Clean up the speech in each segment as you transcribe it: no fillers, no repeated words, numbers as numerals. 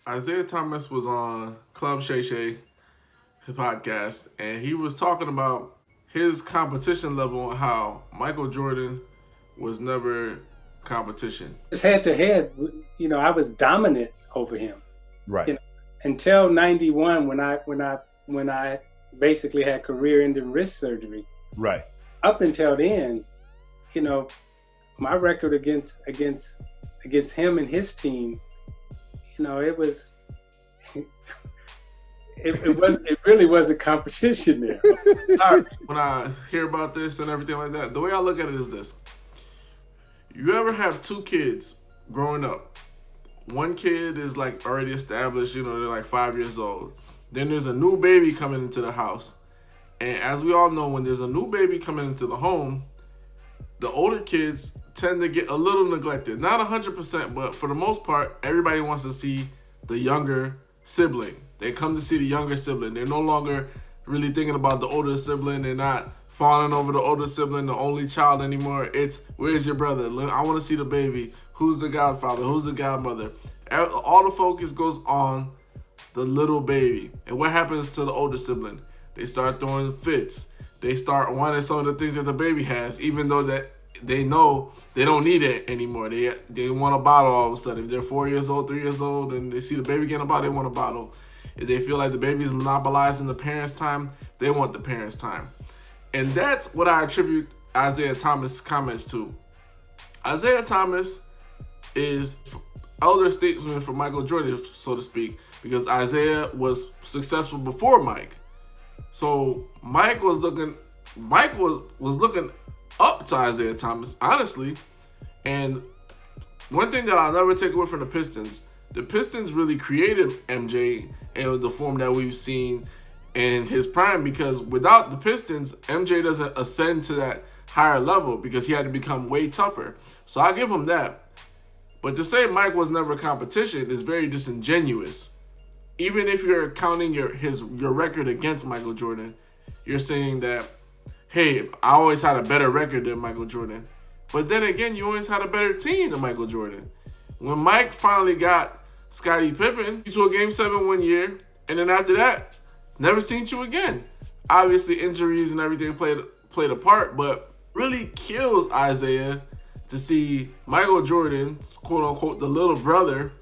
Isiah Thomas was on Club Shay Shay, his podcast, and he was talking about his competition level and how Michael Jordan was never competition. It's head to head. I was dominant over him. Right. Until '91, when I basically had career-ending wrist surgery. Right. Up until then, my record against him and his team, it was. It really was a competition there. When I hear about this and everything like that, the way I look at it is this. You ever have two kids growing up? One kid is like already established, they're like 5 years old. Then there's a new baby coming into the house. And as we all know, when there's a new baby coming into the home, the older kids tend to get a little neglected. Not 100%, but for the most part, everybody wants to see the younger sibling. They come to see the younger sibling. They're no longer really thinking about the older sibling. They're not fawning over the older sibling, the only child anymore. It's, where's your brother? I want to see the baby. Who's the godfather? Who's the godmother? All the focus goes on the little baby. And what happens to the older sibling? They start throwing fits. They start wanting some of the things that the baby has, even though that they know they don't need it anymore. They want a bottle all of a sudden. If they're 4 years old, 3 years old, and they see the baby getting a bottle, they want a bottle. If they feel like the baby's monopolizing the parents' time, they want the parents' time. And that's what I attribute Isiah Thomas' comments to. Isiah Thomas is elder statesman for Michael Jordan, so to speak, because Isiah was successful before Mike. So Mike was looking up to Isiah Thomas, honestly. And one thing that I'll never take away from the Pistons really created MJ in the form that we've seen in his prime, because without the Pistons, MJ doesn't ascend to that higher level because he had to become way tougher. So I'll give him that. But to say Mike was never competition is very disingenuous. Even if you're counting your record against Michael Jordan, you're saying that, hey, I always had a better record than Michael Jordan. But then again, you always had a better team than Michael Jordan. When Mike finally got Scottie Pippen, he to a Game 7 1 year, and then after that, never seen you again. Obviously, injuries and everything played a part, but really kills Isiah to see Michael Jordan, quote unquote, the little brother,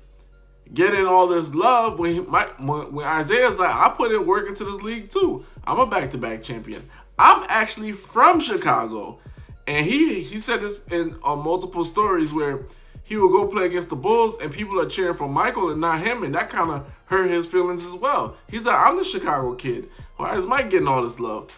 getting all this love when Isiah's like, I put in work into this league too. I'm a back-to-back champion. I'm actually from Chicago. And he said this in multiple stories where he would go play against the Bulls and people are cheering for Michael and not him, and that kind of hurt his feelings as well. He's like, I'm the Chicago kid. Why is Mike getting all this love?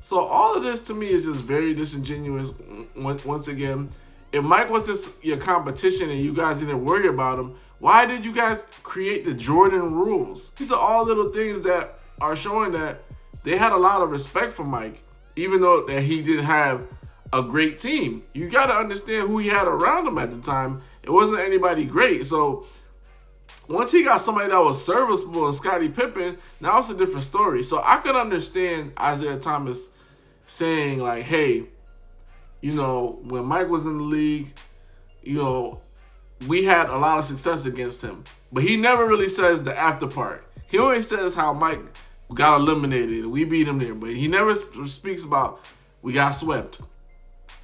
So all of this to me is just very disingenuous. Once again, if Mike was just your competition and you guys didn't worry about him, why did you guys create the Jordan rules? These are all little things that are showing that they had a lot of respect for Mike, even though that he didn't have a great team. You got to understand who he had around him at the time. It wasn't anybody great. So once he got somebody that was serviceable and Scottie Pippen, now it's a different story. So I could understand Isiah Thomas saying like, hey, when Mike was in the league, we had a lot of success against him. But he never really says the after part. He always says how Mike got eliminated and we beat him there. But he never speaks about we got swept.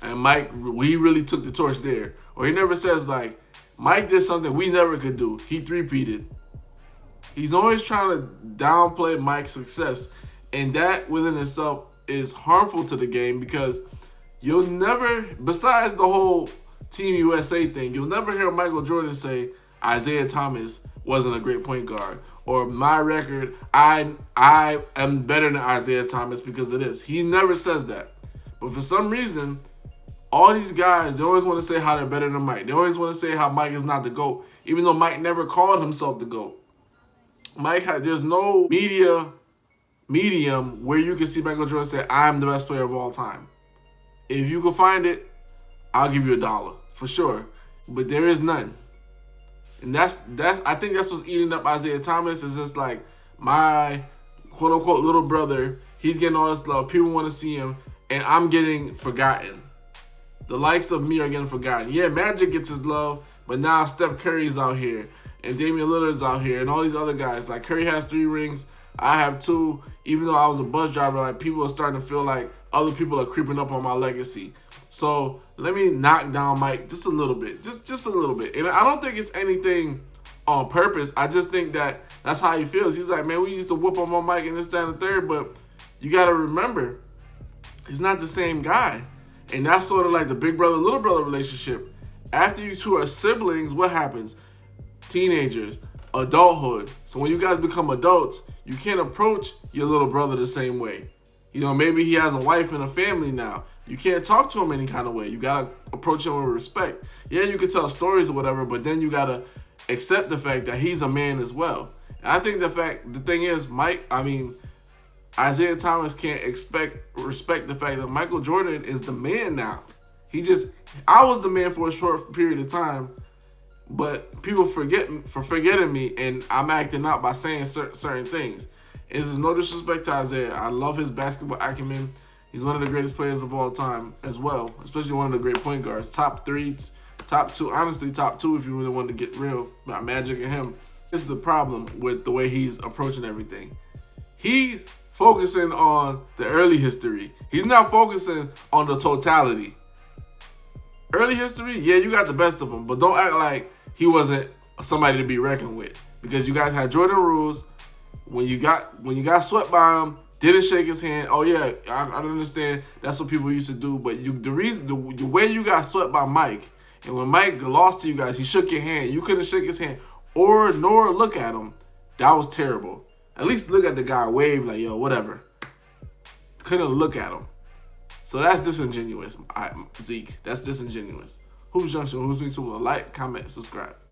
And Mike, we really took the torch there. Or he never says like, Mike did something we never could do. He three-peated. He's always trying to downplay Mike's success. And that within itself is harmful to the game because you'll never, besides the whole Team USA thing, you'll never hear Michael Jordan say Isiah Thomas wasn't a great point guard. Or my record, I am better than Isiah Thomas because of this. He never says that. But for some reason, all these guys, they always want to say how they're better than Mike. They always want to say how Mike is not the GOAT, even though Mike never called himself the GOAT. There's no medium where you can see Michael Jordan say, I'm the best player of all time. If you can find it, I'll give you $1 for sure. But there is none. And that's I think that's what's eating up Isiah Thomas. Is just like my quote unquote little brother, he's getting all this love. People want to see him, and I'm getting forgotten. The likes of me are getting forgotten. Yeah, Magic gets his love, but now Steph Curry's out here. and Damian Lillard's out here, and all these other guys. Like Curry has 3 rings, I have 2. Even though I was a bus driver, like people are starting to feel like other people are creeping up on my legacy. So let me knock down Mike just a little bit, just a little bit. And I don't think it's anything on purpose. I just think that that's how he feels. He's like, man, we used to whoop him on Mike and this, that, and the third, but you got to remember, he's not the same guy. And that's sort of like the big brother, little brother relationship. After you two are siblings, what happens? Teenagers, adulthood. So when you guys become adults, you can't approach your little brother the same way. You know, maybe he has a wife and a family now. You can't talk to him any kind of way. You got to approach him with respect. Yeah, you can tell stories or whatever, but then you got to accept the fact that he's a man as well. And I think the thing is, Isiah Thomas can't respect the fact that Michael Jordan is the man now. I was the man for a short period of time, but people forgetting me, and I'm acting out by saying certain things. This is no disrespect to Isiah. I love his basketball acumen. He's one of the greatest players of all time as well, especially one of the great point guards. Top 3, top 2, honestly top 2 if you really want to get real about Magic and him. This is the problem with the way he's approaching everything. He's focusing on the early history. He's not focusing on the totality. Early history, yeah, you got the best of him, but don't act like he wasn't somebody to be reckoned with, because you guys had Jordan rules. When you got swept by him, didn't shake his hand. Oh yeah, I understand. That's what people used to do. But the way you got swept by Mike, and when Mike lost to you guys, he shook your hand. You couldn't shake his hand nor look at him. That was terrible. At least look at the guy, wave like, yo, whatever. Couldn't look at him. So that's disingenuous, Zeke. That's disingenuous. Hoops Junction, Hoops Junction, like, comment, subscribe.